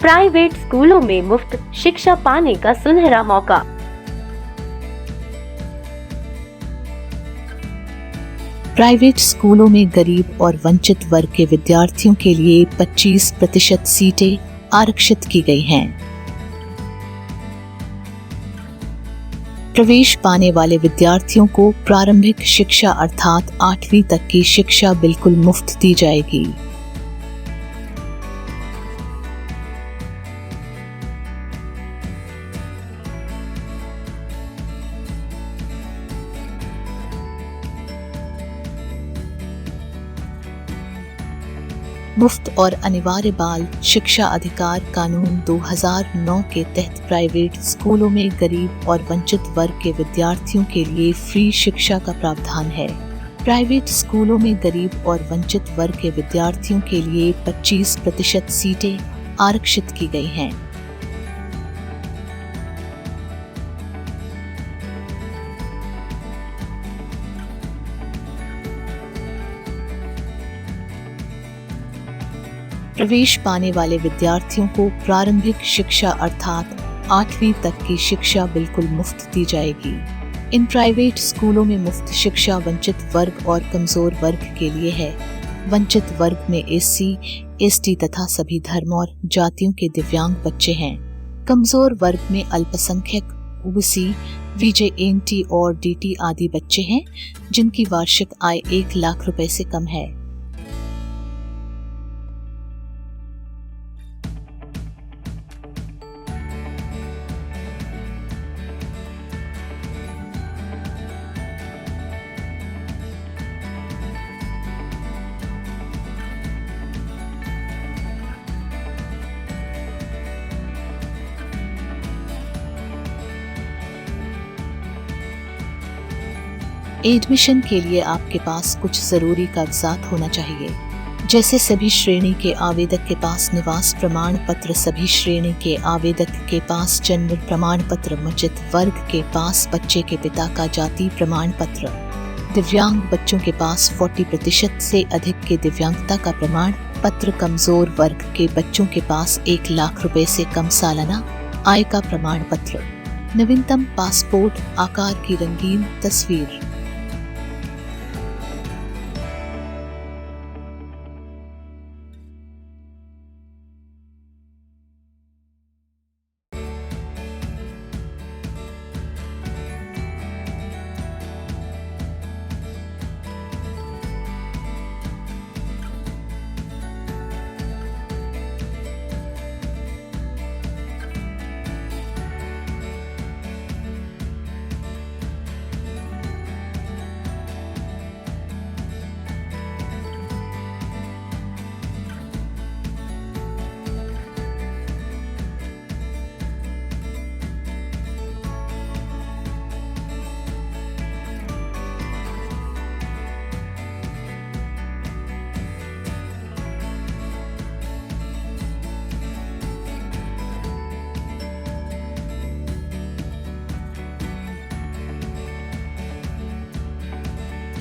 Private स्कूलों में मुफ्त शिक्षा पाने का सुनहरा मौका। प्राइवेट स्कूलों में गरीब और वंचित वर्ग के विद्यार्थियों के लिए 25% सीटें आरक्षित की गई हैं। प्रवेश पाने वाले विद्यार्थियों को प्रारंभिक शिक्षा अर्थात 8वीं तक की शिक्षा बिल्कुल मुफ्त दी जाएगी। मुफ्त और अनिवार्य बाल शिक्षा अधिकार कानून 2009 के तहत प्राइवेट स्कूलों में गरीब और वंचित वर्ग के विद्यार्थियों के लिए फ्री शिक्षा का प्रावधान है। प्राइवेट स्कूलों में गरीब और वंचित वर्ग के विद्यार्थियों के लिए 25% सीटें आरक्षित की गई हैं। प्रवेश पाने वाले विद्यार्थियों को प्रारंभिक शिक्षा अर्थात 8वीं तक की शिक्षा बिल्कुल मुफ्त दी जाएगी। इन प्राइवेट स्कूलों में मुफ्त शिक्षा वंचित वर्ग और कमजोर वर्ग के लिए है। वंचित वर्ग में एससी, एसटी तथा सभी धर्म और जातियों के दिव्यांग बच्चे हैं। कमजोर वर्ग में अल्पसंख्यक, ओबीसी, वीजेएनटी और डीटी आदि बच्चे हैं जिनकी वार्षिक आय 1 लाख रुपए से कम है। एडमिशन के लिए आपके पास कुछ जरूरी कागजात होना चाहिए, जैसे सभी श्रेणी के आवेदक के पास निवास प्रमाण पत्र, सभी श्रेणी के आवेदक के पास जन्म प्रमाण पत्र, वंचित वर्ग के पास बच्चे के पिता का जाति प्रमाण पत्र, दिव्यांग बच्चों के पास 40% से अधिक के दिव्यांगता का प्रमाण पत्र, कमजोर वर्ग के बच्चों के पास 1 लाख रुपए से कम सालाना आय का प्रमाण पत्र, नवीनतम पासपोर्ट आकार की रंगीन तस्वीर।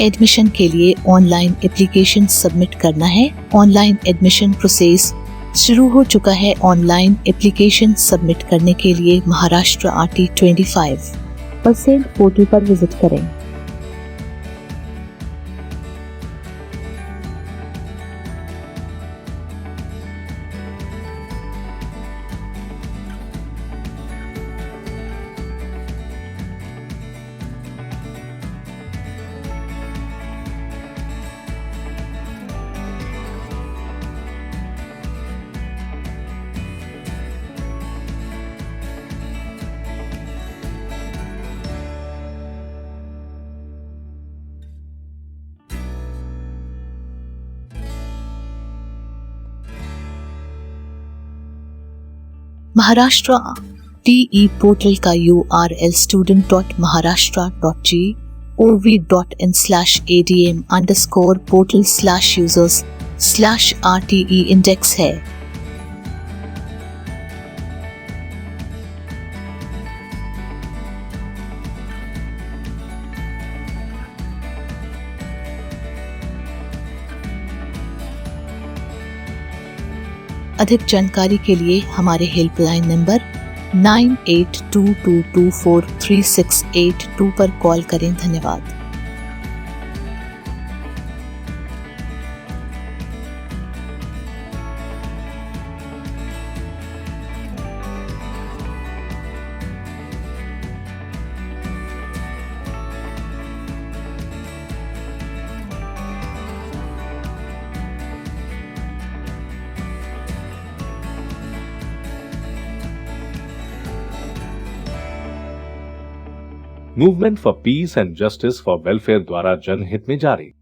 एडमिशन के लिए ऑनलाइन एप्लीकेशन सबमिट करना है। ऑनलाइन एडमिशन प्रोसेस शुरू हो चुका है। ऑनलाइन एप्लीकेशन सबमिट करने के लिए महाराष्ट्र RT 25% पोर्टल पर विजिट करें। महाराष्ट्र TE पोर्टल का URL student.maharashtra.gov.in/adm_portal/users/RTE इंडेक्स है। अधिक जानकारी के लिए हमारे हेल्पलाइन नंबर 9822243682 पर कॉल करें। धन्यवाद। Movement for piece and justice for welfare द्वारा जनहित में जारी।